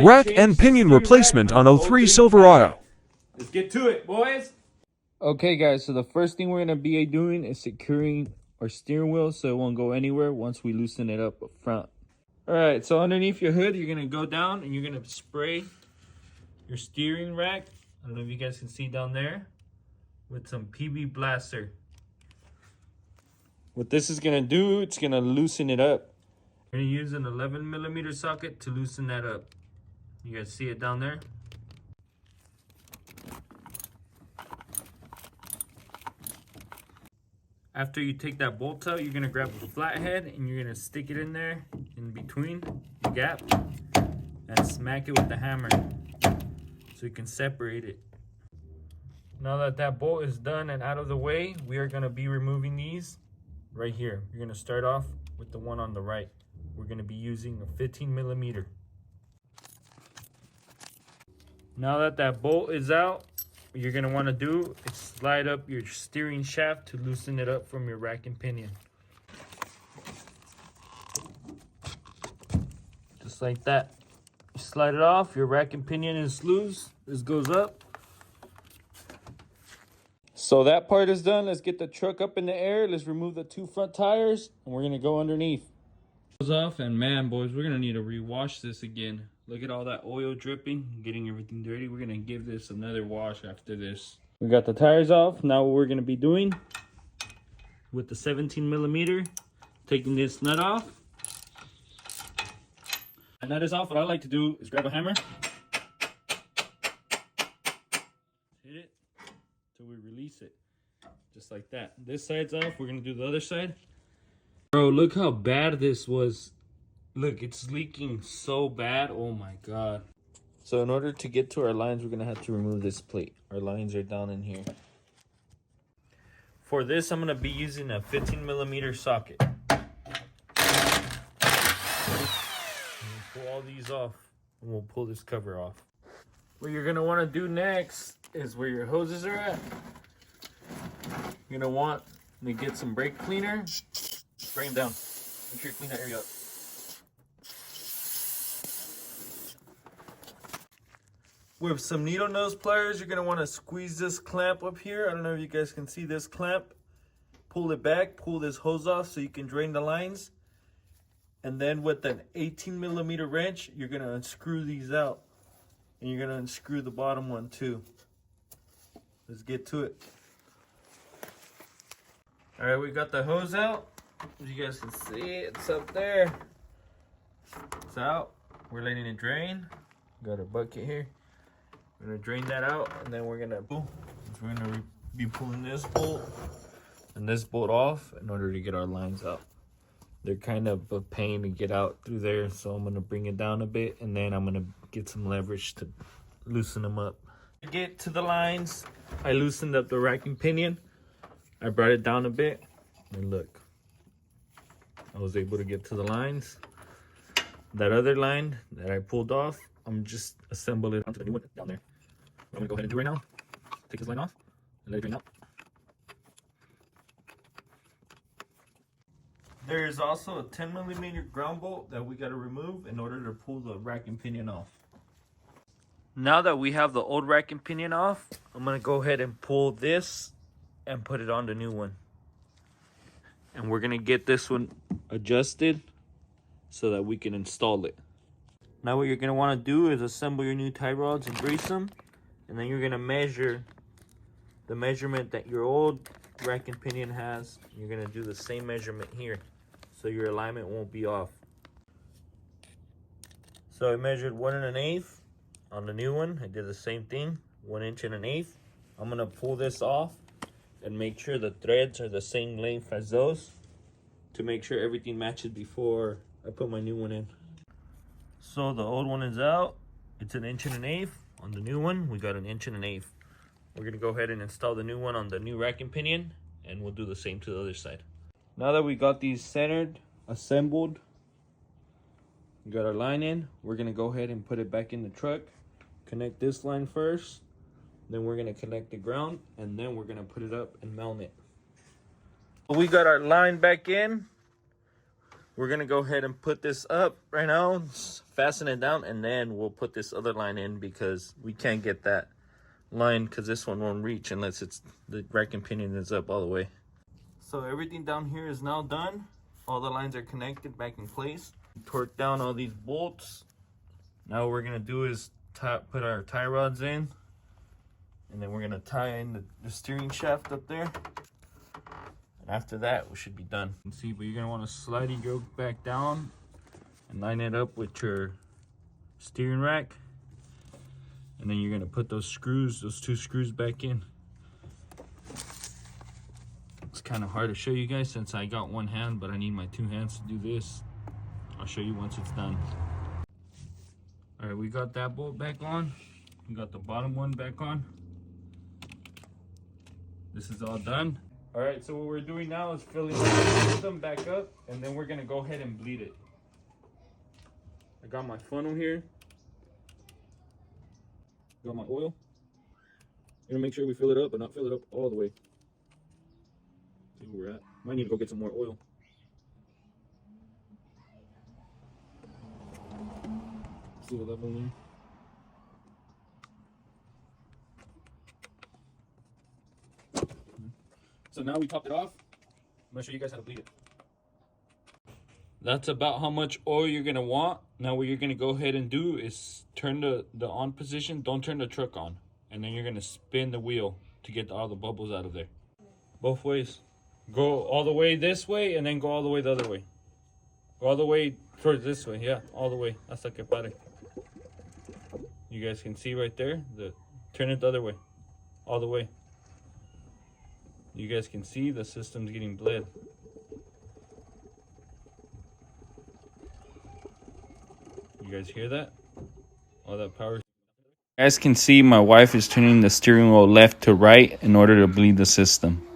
Rack and pinion replacement on 03 Silverado. Let's get to it, boys. Okay, guys, so the first thing we're going to be doing is securing our steering wheel so it won't go anywhere once we loosen it up front. All right, so underneath your hood, you're going to go down and you're going to spray your steering rack. I don't know if you guys can see down there with some PB Blaster. What this is going to do, it's going to loosen it up. We're going to use an 11mm socket to loosen that up. You guys see it down there? After you take that bolt out, you're going to grab a flathead and you're going to stick it in there in between the gap and smack it with the hammer so you can separate it. Now that that bolt is done and out of the way, we are going to be removing these right here. You're going to start off with the one on the right. We're going to be using a 15mm. Now that that bolt is out, what you're going to want to do is slide up your steering shaft to loosen it up from your rack and pinion. Just like that. You slide it off, your rack and pinion is loose. This goes up. So that part is done. Let's get the truck up in the air. Let's remove the two front tires and we're going to go underneath. Goes off, and man, boys, we're going to need to rewash this again. Look at all that oil dripping, getting everything dirty. We're going to give this another wash after this. We got the tires off. Now what we're going to be doing with the 17mm, taking this nut off. And nut is off. What I like to do is grab a hammer, hit it till we release it, just like that. This side's off. We're going to do the other side. Bro, look how bad this was. Look, it's leaking so bad. Oh my god. So in order to get to our lines, we're going to have to remove this plate. Our lines are down in here. For this, I'm going to be using a 15mm socket. We'll pull all these off and we'll pull this cover off. What you're going to want to do next is where your hoses are at. You're going to want to get some brake cleaner. Bring them down. Make sure you clean that area up. With some needle nose pliers, you're going to want to squeeze this clamp up here. I don't know if you guys can see this clamp. Pull it back, pull this hose off so you can drain the lines. And then with an 18mm wrench, you're going to unscrew these out. And you're going to unscrew the bottom one too. Let's get to it. All right, we got the hose out. As you guys can see, it's up there. It's out. We're letting it drain. Got our bucket here. We're gonna drain that out, and then we're gonna be pulling this bolt and this bolt off in order to get our lines out. They're kind of a pain to get out through there, so I'm gonna bring it down a bit, and then I'm gonna get some leverage to loosen them up. To get to the lines, I loosened up the racking pinion. I brought it down a bit, and look, I was able to get to the lines. That other line that I pulled off, I'm just assembling it onto the new one down there. What I'm gonna go ahead and do right now, take this line off and let it drain out. There's also a 10mm ground bolt that we gotta remove in order to pull the rack and pinion off. Now that we have the old rack and pinion off, I'm gonna go ahead and pull this and put it on the new one. And we're gonna get this one adjusted so that we can install it. Now what you're gonna wanna do is assemble your new tie rods and brace them. And then you're gonna measure the measurement that your old rack and pinion has. You're gonna do the same measurement here, so your alignment won't be off. So I measured 1 1/8 on the new one. I did the same thing, 1 1/8 inches. I'm gonna pull this off and make sure the threads are the same length as those to make sure everything matches before I put my new one in. So the old one is out. It's 1 1/8 inches. On the new one, we got 1 1/8 inches. We're gonna go ahead and install the new one on the new rack and pinion, and we'll do the same to the other side. Now that we got these centered, assembled, we got our line in, we're gonna go ahead and put it back in the truck. Connect this line first, then we're gonna connect the ground, and then we're gonna put it up and mount it. We got our line back in. we're gonna go ahead and put this up right now, fasten it down, and then we'll put this other line in because we can't get that line because this one won't reach unless it's the rack and pinion is up all the way. So everything down here is now done. All the lines are connected back in place. Torque down all these bolts. Now what we're gonna do is put our tie rods in, and then we're gonna tie in the steering shaft up there. And after that, we should be done. You can see, but you're gonna want to slide your yoke back down and line it up with your steering rack. And then you're gonna put those screws, those 2 screws back in. It's kind of hard to show you guys since I got one hand, but I need my 2 hands to do this. I'll show you once it's done. All right, we got that bolt back on. We got the bottom one back on. This is all done. All right, so what we're doing now is filling the system back up, and then we're gonna go ahead and bleed it. I got my funnel here. Got my oil. Gonna make sure we fill it up, but not fill it up all the way. See where we're at. Might need to go get some more oil. See the level in there. So now we topped it off. I'm gonna show you guys how to bleed it. That's about how much oil you're gonna want. Now what you're gonna go ahead and do is turn the on position. Don't turn the truck on. And then you're gonna spin the wheel to get all the bubbles out of there. Both ways. Go all the way this way and then go all the way the other way. Go all the way towards this way. Yeah, all the way. Hasta que pare. You guys can see right there. Turn it the other way. All the way. You guys can see the system's getting bled. You guys hear that? All that power. You guys can see my wife is turning the steering wheel left to right in order to bleed the system.